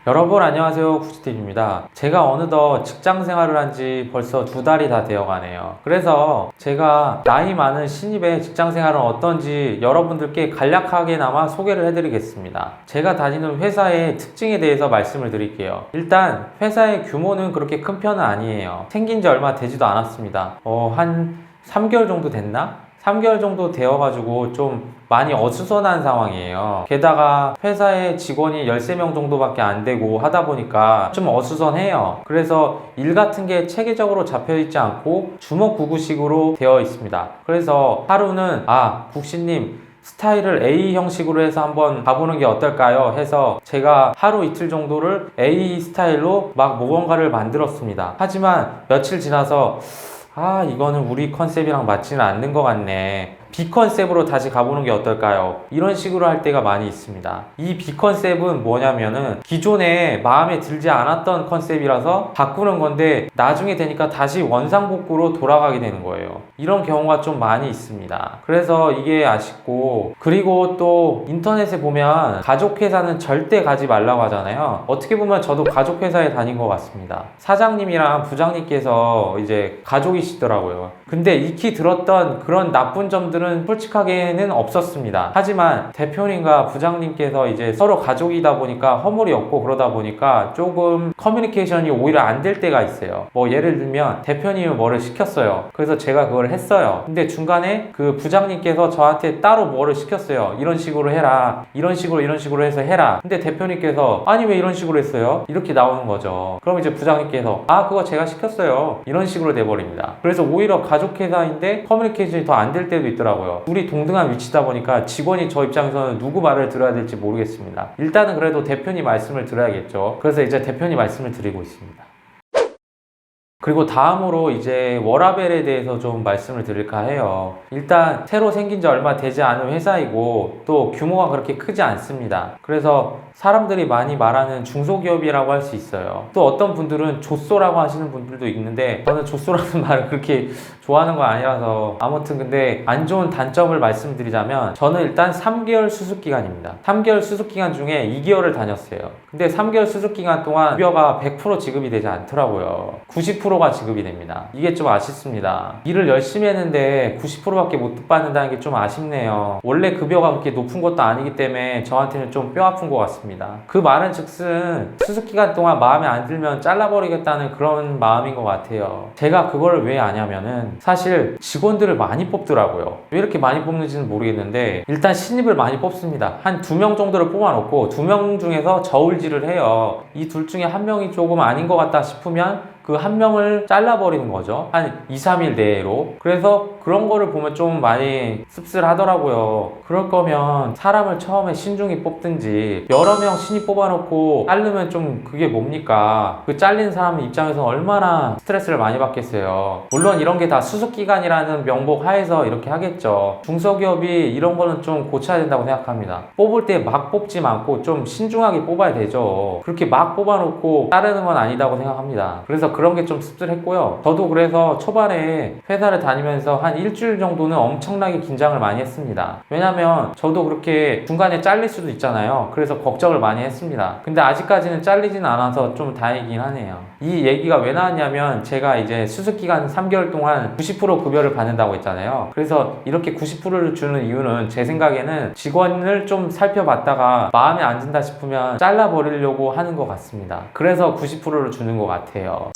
여러분 안녕하세요, 구스팁입니다. 제가 어느덧 직장 생활을 한 지 벌써 2달이 다 되어 가네요. 그래서 제가 나이 많은 신입의 직장 생활은 어떤지 여러분들께 간략하게나마 소개를 해드리겠습니다. 제가 다니는 회사의 특징에 대해서 말씀을 드릴게요. 일단 회사의 규모는 그렇게 큰 편은 아니에요. 생긴 지 얼마 되지도 않았습니다. 한 3개월 정도 됐나? 3개월 정도 되어가지고 좀 많이 어수선한 상황이에요. 게다가 회사에 직원이 13명 정도밖에 안 되고 하다 보니까 좀 어수선해요. 그래서 일 같은 게 체계적으로 잡혀 있지 않고 주먹구구식으로 되어 있습니다. 그래서 하루는 국시님 스타일을 A 형식으로 해서 한번 가보는 게 어떨까요? 해서 제가 하루 이틀 정도를 A 스타일로 막 무언가를 만들었습니다. 하지만 며칠 지나서 이거는 우리 컨셉이랑 맞지는 않는 것 같네. B 컨셉으로 다시 가보는 게 어떨까요? 이런 식으로 할 때가 많이 있습니다. 이 B 컨셉은 뭐냐면은 기존에 마음에 들지 않았던 컨셉이라서 바꾸는 건데 나중에 되니까 다시 원상복구로 돌아가게 되는 거예요. 이런 경우가 좀 많이 있습니다. 그래서 이게 아쉽고, 그리고 또 인터넷에 보면 가족회사는 절대 가지 말라고 하잖아요. 어떻게 보면 저도 가족회사에 다닌 것 같습니다. 사장님이랑 부장님께서 이제 가족이시더라고요. 근데 익히 들었던 그런 나쁜 점들은 솔직하게는 없었습니다. 하지만 대표님과 부장님께서 이제 서로 가족이다 보니까 허물이 없고 그러다 보니까 조금 커뮤니케이션이 오히려 안 될 때가 있어요. 예를 들면 대표님이 뭐를 시켰어요. 그래서 제가 그걸 했어요. 근데 중간에 그 부장님께서 저한테 따로 뭐를 시켰어요. 이런 식으로 해라. 이런 식으로 해서 해라. 근데 대표님께서 아니 왜 이런 식으로 했어요? 이렇게 나오는 거죠. 그럼 이제 부장님께서 그거 제가 시켰어요. 이런 식으로 돼버립니다. 그래서 오히려 가족회사인데 커뮤니케이션이 더 안 될 때도 있더라고요. 둘이 동등한 위치다 보니까 직원이 저 입장에서는 누구 말을 들어야 될지 모르겠습니다. 일단은 그래도 대표님 말씀을 들어야겠죠. 그래서 이제 대표님 말씀을 드리고 있습니다. 그리고 다음으로 이제 워라밸에 대해서 좀 말씀을 드릴까 해요. 일단 새로 생긴 지 얼마 되지 않은 회사이고 또 규모가 그렇게 크지 않습니다. 그래서 사람들이 많이 말하는 중소기업이라고 할 수 있어요. 또 어떤 분들은 조쏘라고 하시는 분들도 있는데 저는 조쏘라는 말을 그렇게 좋아하는 건 아니라서, 아무튼 근데 안 좋은 단점을 말씀드리자면 저는 일단 3개월 수습기간입니다. 3개월 수습기간 중에 2개월을 다녔어요. 근데 3개월 수습기간 동안 급여가 100% 지급이 되지 않더라고요. 90%가 지급이 됩니다. 이게 좀 아쉽습니다. 일을 열심히 했는데 90%밖에 못 받는다는 게 좀 아쉽네요. 원래 급여가 그렇게 높은 것도 아니기 때문에 저한테는 좀 뼈아픈 것 같습니다. 그 말은 즉슨 수습기간 동안 마음에 안 들면 잘라버리겠다는 그런 마음인 것 같아요. 제가 그걸 왜 아냐면은 사실 직원들을 많이 뽑더라고요. 왜 이렇게 많이 뽑는지는 모르겠는데 일단 신입을 많이 뽑습니다. 한 2명 정도를 뽑아놓고 2명 중에서 저울질을 해요. 이 둘 중에 한 명이 조금 아닌 것 같다 싶으면 그 한 명을 잘라버리는 거죠. 한 2, 3일 내로. 그래서 그런 거를 보면 좀 많이 씁쓸하더라고요. 그럴 거면 사람을 처음에 신중히 뽑든지, 여러 명 신입 뽑아놓고 자르면 좀 그게 뭡니까? 그 잘린 사람 입장에서 얼마나 스트레스를 많이 받겠어요. 물론 이런 게 다 수습기간이라는 명목 하에서 이렇게 하겠죠. 중소기업이 이런 거는 좀 고쳐야 된다고 생각합니다. 뽑을 때 막 뽑지 않고 좀 신중하게 뽑아야 되죠. 그렇게 막 뽑아놓고 자르는 건 아니다고 생각합니다. 그래서 그런 게 좀 씁쓸했고요. 저도 그래서 초반에 회사를 다니면서 한 일주일 정도는 엄청나게 긴장을 많이 했습니다. 왜냐면 저도 그렇게 중간에 잘릴 수도 있잖아요. 그래서 걱정을 많이 했습니다. 근데 아직까지는 잘리진 않아서 좀 다행이긴 하네요. 이 얘기가 왜 나왔냐면 제가 이제 수습기간 3개월 동안 90% 급여를 받는다고 했잖아요. 그래서 이렇게 90%를 주는 이유는 제 생각에는 직원을 좀 살펴봤다가 마음에 안 든다 싶으면 잘라버리려고 하는 것 같습니다. 그래서 90%를 주는 것 같아요.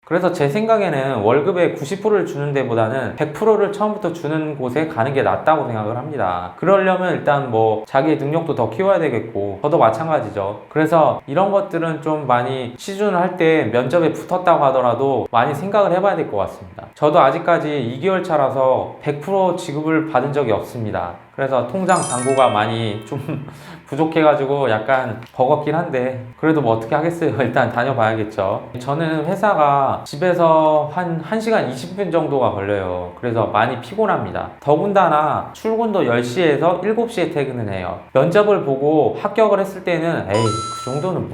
그래서 제 생각에는 월급의 90%를 주는 데보다는 100%를 처음부터 주는 곳에 가는 게 낫다고 생각을 합니다. 그러려면 일단 자기의 능력도 더 키워야 되겠고, 저도 마찬가지죠. 그래서 이런 것들은 좀 많이 시즌을 할 때 면접에 붙었다고 하더라도 많이 생각을 해봐야 될 것 같습니다. 저도 아직까지 2개월 차라서 100% 지급을 받은 적이 없습니다. 그래서 통장 잔고가 많이 좀 부족해가지고 약간 버겁긴 한데 그래도 어떻게 하겠어요. 일단 다녀봐야겠죠. 저는 회사가 집에서 한 1시간 20분 정도가 걸려요. 그래서 많이 피곤합니다. 더군다나 출근도 10시에서 7시에 퇴근을 해요. 면접을 보고 합격을 했을 때는 그 정도는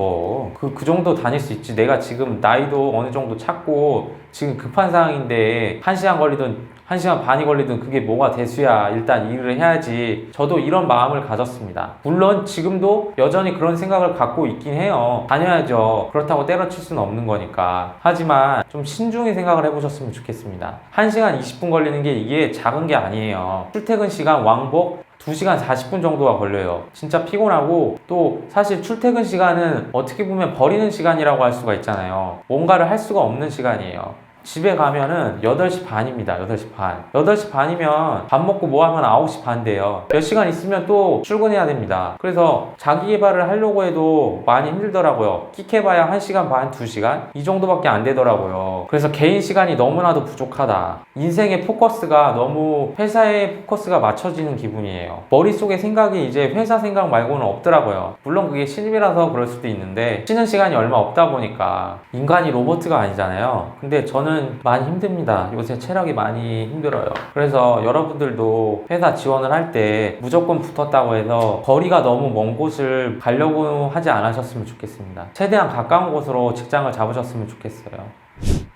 그 정도 다닐 수 있지. 내가 지금 나이도 어느 정도 찼고 지금 급한 상황인데 1시간 걸리든 1시간 반이 걸리든 그게 뭐가 대수야. 일단 일을 해야지. 저도 이런 마음을 가졌습니다. 물론 지금도 여전히 그런 생각을 갖고 있긴 해요. 다녀야죠. 그렇다고 때려칠 수는 없는 거니까. 하지만 좀 신중히 생각을 해보셨으면 좋겠습니다. 1시간 20분 걸리는 게 이게 작은 게 아니에요. 출퇴근 시간 왕복 2시간 40분 정도가 걸려요. 진짜 피곤하고, 또 사실 출퇴근 시간은 어떻게 보면 버리는 시간이라고 할 수가 있잖아요. 뭔가를 할 수가 없는 시간이에요. 집에 가면은 8시 반입니다. 8시 반. 8시 반이면 밥 먹고 뭐 하면 9시 반 돼요. 몇 시간 있으면 또 출근해야 됩니다. 그래서 자기 개발을 하려고 해도 많이 힘들더라고요. 끽해봐야 1시간 반, 2시간? 이 정도밖에 안 되더라고요. 그래서 개인 시간이 너무나도 부족하다. 인생의 포커스가 너무 회사에 포커스가 맞춰지는 기분이에요. 머릿속에 생각이 이제 회사 생각 말고는 없더라고요. 물론 그게 신입이라서 그럴 수도 있는데, 쉬는 시간이 얼마 없다 보니까 인간이 로봇가 아니잖아요. 근데 저는 많이 힘듭니다. 요새 체력이 많이 힘들어요. 그래서 여러분들도 회사 지원을 할 때 무조건 붙었다고 해서 거리가 너무 먼 곳을 가려고 하지 않으셨으면 좋겠습니다. 최대한 가까운 곳으로 직장을 잡으셨으면 좋겠어요.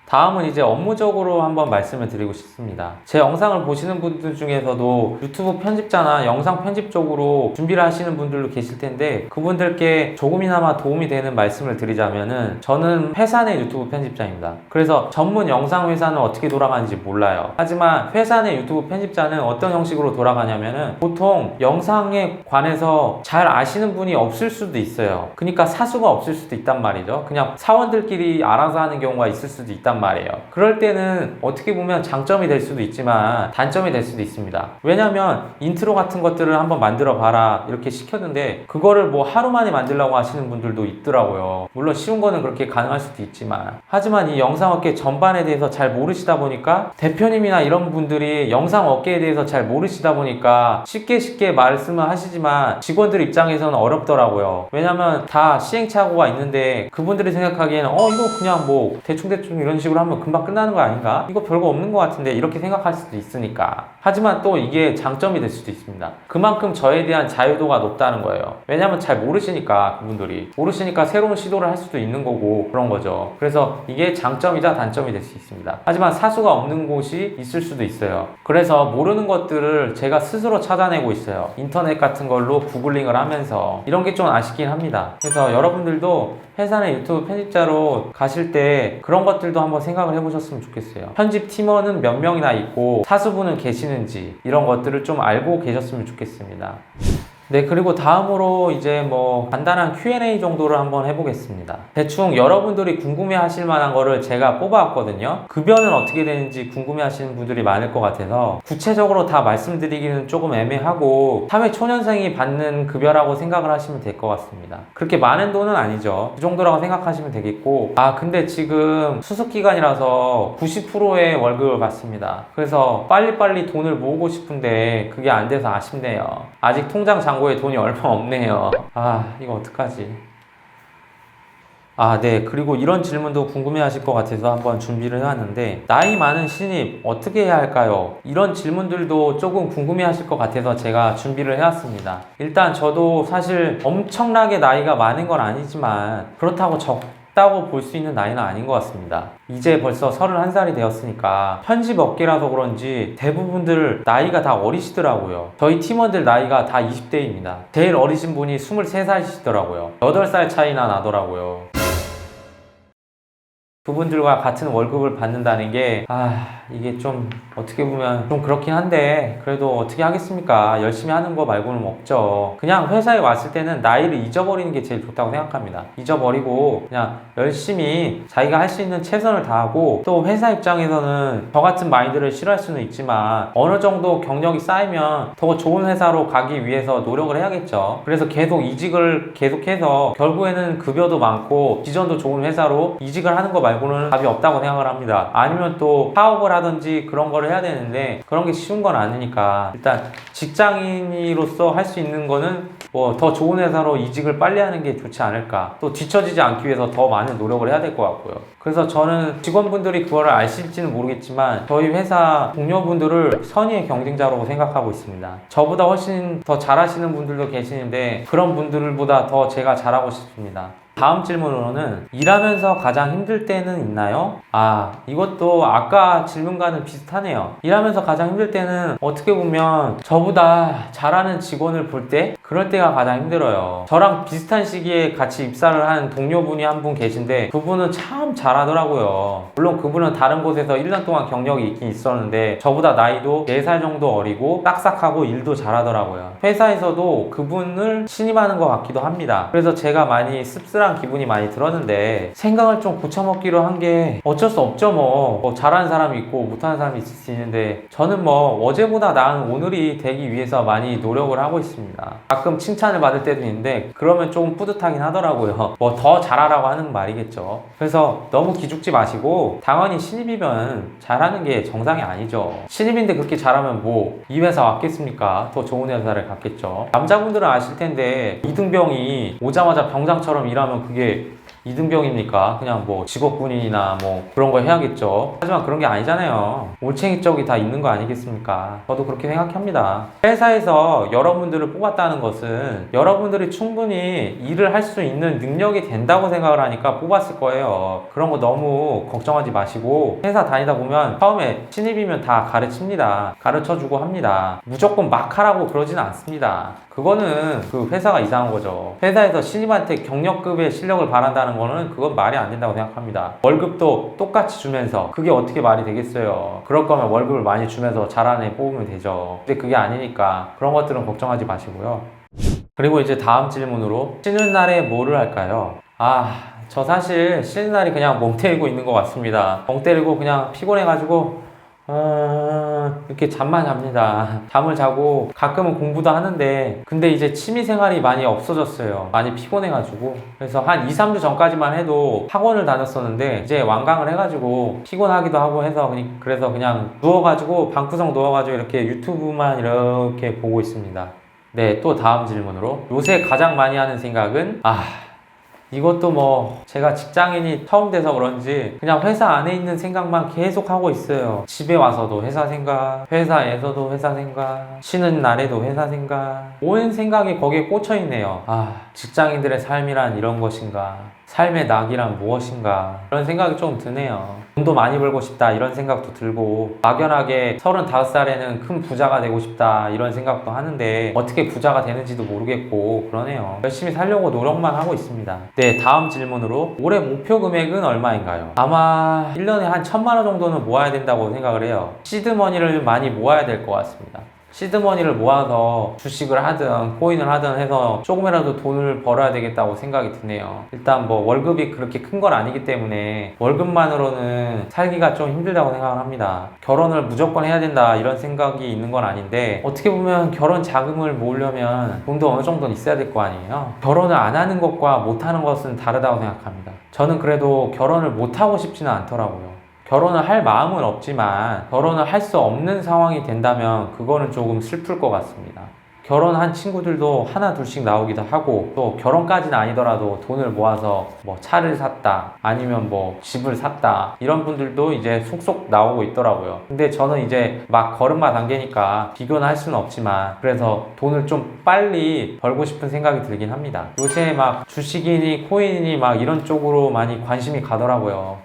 다음은 이제 업무적으로 한번 말씀을 드리고 싶습니다. 제 영상을 보시는 분들 중에서도 유튜브 편집자나 영상 편집 쪽으로 준비를 하시는 분들도 계실 텐데, 그분들께 조금이나마 도움이 되는 말씀을 드리자면은, 저는 회사 내 유튜브 편집자입니다. 그래서 전문 영상 회사는 어떻게 돌아가는지 몰라요. 하지만 회사 내 유튜브 편집자는 어떤 형식으로 돌아가냐면은, 보통 영상에 관해서 잘 아시는 분이 없을 수도 있어요. 그러니까 사수가 없을 수도 있단 말이죠. 그냥 사원들끼리 알아서 하는 경우가 있을 수도 있단 말이에요. 그럴 때는 어떻게 보면 장점이 될 수도 있지만 단점이 될 수도 있습니다. 왜냐면 인트로 같은 것들을 한번 만들어 봐라 이렇게 시켰는데, 그거를 뭐 하루 만에 만들려고 하시는 분들도 있더라고요. 물론 쉬운 거는 그렇게 가능할 수도 있지만, 하지만 이 영상업계 전반에 대해서 잘 모르시다 보니까, 대표님이나 이런 분들이 영상업계에 대해서 잘 모르시다 보니까 쉽게 말씀을 하시지만 직원들 입장에서는 어렵더라고요. 왜냐면 다 시행착오가 있는데, 그분들이 생각하기에는 이거 그냥 뭐 대충 이런 식으로 하면 금방 끝나는 거 아닌가? 이거 별거 없는 것 같은데, 이렇게 생각할 수도 있으니까. 하지만 또 이게 장점이 될 수도 있습니다. 그만큼 저에 대한 자유도가 높다는 거예요. 왜냐면 잘 모르시니까, 그분들이 모르시니까 새로운 시도를 할 수도 있는 거고 그런 거죠. 그래서 이게 장점이자 단점이 될 수 있습니다. 하지만 사수가 없는 곳이 있을 수도 있어요. 그래서 모르는 것들을 제가 스스로 찾아내고 있어요. 인터넷 같은 걸로 구글링을 하면서. 이런 게 좀 아쉽긴 합니다. 그래서 여러분들도 회사 내 유튜브 편집자로 가실 때 그런 것들도 한번 생각을 해보셨으면 좋겠어요. 편집 팀원은 몇 명이나 있고 사수분은 계시는지, 이런 것들을 좀 알고 계셨으면 좋겠습니다. 네, 그리고 다음으로 이제 뭐 간단한 Q&A 정도를 한번 해보겠습니다. 대충 여러분들이 궁금해 하실 만한 거를 제가 뽑아왔거든요. 급여는 어떻게 되는지 궁금해 하시는 분들이 많을 것 같아서 구체적으로 다 말씀드리기는 조금 애매하고, 사회 초년생이 받는 급여라고 생각을 하시면 될 것 같습니다. 그렇게 많은 돈은 아니죠. 그 정도라고 생각하시면 되겠고, 근데 지금 수습기간이라서 90%의 월급을 받습니다. 그래서 빨리빨리 돈을 모으고 싶은데 그게 안 돼서 아쉽네요. 아직 통장 잔고에 돈이 얼마 없네요. 이거 어떡하지? 네. 그리고 이런 질문도 궁금해 하실 것 같아서 한번 준비를 해왔는데, 나이 많은 신입 어떻게 해야 할까요? 이런 질문들도 조금 궁금해 하실 것 같아서 제가 준비를 해왔습니다. 일단 저도 사실 엄청나게 나이가 많은 건 아니지만, 그렇다고 적다고 볼 수 있는 나이는 아닌 것 같습니다. 이제 벌써 31살이 되었으니까 편집 업계라서 그런지 대부분들 나이가 다 어리시더라고요. 저희 팀원들 나이가 다 20대입니다. 제일 어리신 분이 23살이시더라고요. 8살 차이나 나더라고요. 그분들과 같은 월급을 받는다는 게 이게 좀 어떻게 보면 좀 그렇긴 한데, 그래도 어떻게 하겠습니까? 열심히 하는 거 말고는 없죠. 그냥 회사에 왔을 때는 나이를 잊어버리는 게 제일 좋다고 생각합니다. 잊어버리고 그냥 열심히 자기가 할 수 있는 최선을 다하고, 또 회사 입장에서는 저 같은 마인드를 싫어할 수는 있지만 어느 정도 경력이 쌓이면 더 좋은 회사로 가기 위해서 노력을 해야겠죠. 그래서 계속 이직을 계속해서 결국에는 급여도 많고 비전도 좋은 회사로 이직을 하는 거 말고는 답이 없다고 생각을 합니다. 아니면 또 사업을 하든지 그런 거를 해야 되는데, 그런 게 쉬운 건 아니니까 일단 직장인으로서 할 수 있는 거는 뭐 더 좋은 회사로 이직을 빨리 하는 게 좋지 않을까. 또 뒤처지지 않기 위해서 더 많은 노력을 해야 될 것 같고요. 그래서 저는 직원분들이 그거를 아실지는 모르겠지만 저희 회사 동료분들을 선의의 경쟁자로 생각하고 있습니다. 저보다 훨씬 더 잘하시는 분들도 계시는데 그런 분들보다 더 제가 잘하고 싶습니다. 다음 질문으로는 일하면서 가장 힘들 때는 있나요? 이것도 아까 질문과는 비슷하네요. 일하면서 가장 힘들 때는 어떻게 보면 저보다 잘하는 직원을 볼 때 그럴 때가 가장 힘들어요. 저랑 비슷한 시기에 같이 입사를 한 동료분이 한 분 계신데 그분은 참 잘하더라고요. 물론 그분은 다른 곳에서 1년 동안 경력이 있긴 있었는데 저보다 나이도 4살 정도 어리고 딱싹하고 일도 잘하더라고요. 회사에서도 그분을 신임하는 것 같기도 합니다. 그래서 제가 많이 씁쓸한 기분이 많이 들었는데 생각을 좀 고쳐먹기로 한 게 어쩔 수 없죠. 뭐 잘하는 사람이 있고 못하는 사람이 있을 수 있는데 저는 뭐 어제보다 나은 오늘이 되기 위해서 많이 노력을 하고 있습니다. 가끔 칭찬을 받을 때도 있는데 그러면 조금 뿌듯하긴 하더라고요. 뭐 더 잘하라고 하는 말이겠죠. 그래서 너무 기죽지 마시고 당연히 신입이면 잘하는 게 정상이 아니죠. 신입인데 그렇게 잘하면 뭐 이 회사 왔겠습니까? 더 좋은 회사를 갔겠죠. 남자분들은 아실 텐데 이등병이 오자마자 병장처럼 일하면 그게 이등병입니까? 그냥 뭐 직업군인이나 뭐 그런 거 해야겠죠. 하지만 그런 게 아니잖아요. 올챙이 쪽이 다 있는 거 아니겠습니까? 저도 그렇게 생각합니다. 회사에서 여러분들을 뽑았다는 것은 여러분들이 충분히 일을 할 수 있는 능력이 된다고 생각을 하니까 뽑았을 거예요. 그런 거 너무 걱정하지 마시고 회사 다니다 보면 처음에 신입이면 다 가르칩니다. 가르쳐주고 합니다. 무조건 막 하라고 그러지는 않습니다. 그거는 그 회사가 이상한 거죠. 회사에서 신입한테 경력급의 실력을 바란다는 거는 그건 말이 안 된다고 생각합니다. 월급도 똑같이 주면서 그게 어떻게 말이 되겠어요. 그럴 거면 월급을 많이 주면서 잘하는 애 뽑으면 되죠. 근데 그게 아니니까 그런 것들은 걱정하지 마시고요. 그리고 이제 다음 질문으로 쉬는 날에 뭐를 할까요? 저 사실 쉬는 날이 그냥 멍 때리고 있는 것 같습니다. 멍 때리고 그냥 피곤해가지고 이렇게 잠만 잡니다. 잠을 자고 가끔은 공부도 하는데 근데 이제 취미생활이 많이 없어졌어요. 많이 피곤해가지고 그래서 한 2-3주 전까지만 해도 학원을 다녔었는데 이제 완강을 해가지고 피곤하기도 하고 해서 그래서 그냥 누워가지고 방구석 누워가지고 이렇게 유튜브만 이렇게 보고 있습니다. 네, 또 다음 질문으로 요새 가장 많이 하는 생각은 이것도 뭐 제가 직장인이 처음 돼서 그런지 그냥 회사 안에 있는 생각만 계속 하고 있어요. 집에 와서도 회사 생각, 회사에서도 회사 생각, 쉬는 날에도 회사 생각, 온 생각이 거기에 꽂혀 있네요. 직장인들의 삶이란 이런 것인가, 삶의 낙이란 무엇인가, 그런 생각이 좀 드네요. 돈도 많이 벌고 싶다 이런 생각도 들고 막연하게 35살에는 큰 부자가 되고 싶다 이런 생각도 하는데 어떻게 부자가 되는지도 모르겠고 그러네요. 열심히 살려고 노력만 하고 있습니다. 네, 다음 질문으로 올해 목표 금액은 얼마인가요? 아마 1년에 한 1,000만 원 정도는 모아야 된다고 생각을 해요. 시드머니를 많이 모아야 될 것 같습니다. 시드머니를 모아서 주식을 하든 코인을 하든 해서 조금이라도 돈을 벌어야 되겠다고 생각이 드네요. 일단 뭐 월급이 그렇게 큰 건 아니기 때문에 월급만으로는 살기가 좀 힘들다고 생각을 합니다. 결혼을 무조건 해야 된다 이런 생각이 있는 건 아닌데 어떻게 보면 결혼 자금을 모으려면 돈도 어느 정도는 있어야 될 거 아니에요. 결혼을 안 하는 것과 못 하는 것은 다르다고 생각합니다. 저는 그래도 결혼을 못 하고 싶지는 않더라고요. 결혼을 할 마음은 없지만 결혼을 할 수 없는 상황이 된다면 그거는 조금 슬플 것 같습니다. 결혼한 친구들도 하나 둘씩 나오기도 하고 또 결혼까지는 아니더라도 돈을 모아서 뭐 차를 샀다 아니면 뭐 집을 샀다 이런 분들도 이제 속속 나오고 있더라고요. 근데 저는 이제 막 걸음마 단계니까 비교는 할 수는 없지만 그래서 돈을 좀 빨리 벌고 싶은 생각이 들긴 합니다. 요새 막 주식이니 코인이니 막 이런 쪽으로 많이 관심이 가더라고요.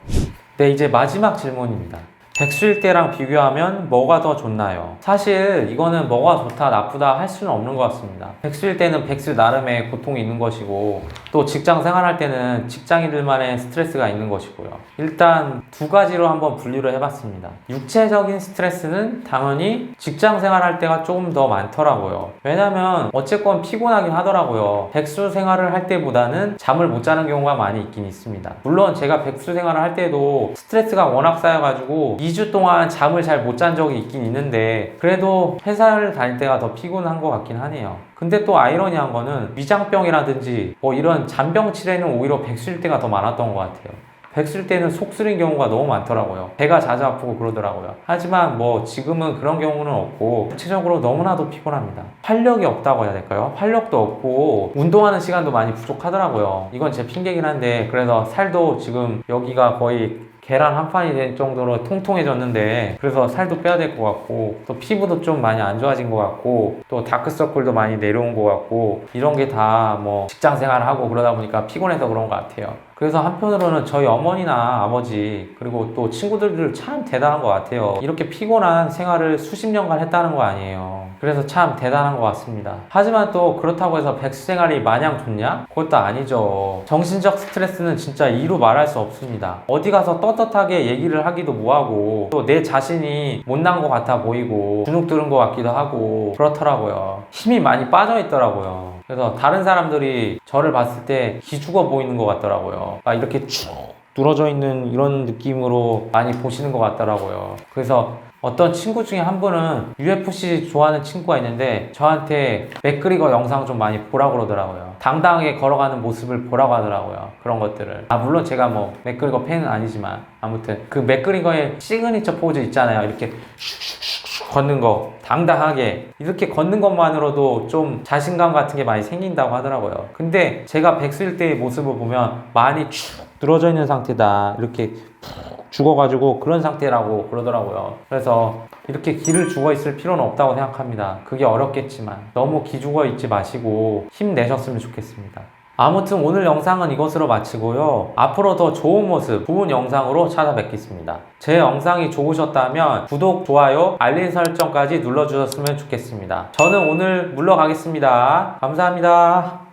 네, 이제 마지막 질문입니다. 백수일 때랑 비교하면 뭐가 더 좋나요? 사실 이거는 뭐가 좋다 나쁘다 할 수는 없는 것 같습니다. 백수일 때는 백수 나름의 고통이 있는 것이고 또 직장 생활할 때는 직장인들만의 스트레스가 있는 것이고요. 일단 두 가지로 한번 분류를 해봤습니다. 육체적인 스트레스는 당연히 직장 생활할 때가 조금 더 많더라고요. 왜냐면 어쨌건 피곤하긴 하더라고요. 백수 생활을 할 때보다는 잠을 못 자는 경우가 많이 있긴 있습니다. 물론 제가 백수 생활을 할 때도 스트레스가 워낙 쌓여가지고 2주 동안 잠을 잘 못 잔 적이 있긴 있는데 그래도 회사를 다닐 때가 더 피곤한 것 같긴 하네요. 근데 또 아이러니한 거는 위장병이라든지 뭐 이런 잔병 치레는 오히려 백수일 때가 더 많았던 것 같아요. 백수일 때는 속 쓰린 경우가 너무 많더라고요. 배가 자주 아프고 그러더라고요. 하지만 뭐 지금은 그런 경우는 없고 구체적으로 너무나도 피곤합니다. 활력이 없다고 해야 될까요? 활력도 없고 운동하는 시간도 많이 부족하더라고요. 이건 제 핑계긴 한데 그래서 살도 지금 여기가 거의 계란 한 판이 될 정도로 통통해졌는데, 그래서 살도 빼야 될 것 같고, 또 피부도 좀 많이 안 좋아진 것 같고, 또 다크서클도 많이 내려온 것 같고, 이런 게 다 뭐 직장 생활을 하고 그러다 보니까 피곤해서 그런 것 같아요. 그래서 한편으로는 저희 어머니나 아버지 그리고 또 친구들 참 대단한 것 같아요. 이렇게 피곤한 생활을 수십 년간 했다는 거 아니에요. 그래서 참 대단한 것 같습니다. 하지만 또 그렇다고 해서 백수 생활이 마냥 좋냐? 그것도 아니죠. 정신적 스트레스는 진짜 이루 말할 수 없습니다. 어디 가서 떳떳하게 얘기를 하기도 뭐하고, 또 내 자신이 못난 것 같아 보이고 주눅 들은 것 같기도 하고 그렇더라고요. 힘이 많이 빠져 있더라고요. 그래서 다른 사람들이 저를 봤을 때 기죽어 보이는 것 같더라고요. 막 이렇게 쭉 늘어져 있는 이런 느낌으로 많이 보시는 것 같더라고요. 그래서 어떤 친구 중에 한 분은 UFC 좋아하는 친구가 있는데 저한테 맥그리거 영상 좀 많이 보라고 그러더라고요. 당당하게 걸어가는 모습을 보라고 하더라고요. 그런 것들을. 물론 제가 뭐 맥그리거 팬은 아니지만 아무튼 그 맥그리거의 시그니처 포즈 있잖아요. 이렇게 슉슉슉 걷는 거, 당당하게 이렇게 걷는 것만으로도 좀 자신감 같은 게 많이 생긴다고 하더라고요. 근데 제가 백수일 때의 모습을 보면 많이 축 늘어져 있는 상태다, 이렇게 푹 죽어가지고 그런 상태라고 그러더라고요. 그래서 이렇게 기를 죽어 있을 필요는 없다고 생각합니다. 그게 어렵겠지만 너무 기죽어 있지 마시고 힘내셨으면 좋겠습니다. 아무튼 오늘 영상은 이것으로 마치고요. 앞으로 더 좋은 모습, 좋은 영상으로 찾아뵙겠습니다. 제 영상이 좋으셨다면 구독, 좋아요, 알림 설정까지 눌러주셨으면 좋겠습니다. 저는 오늘 물러가겠습니다. 감사합니다.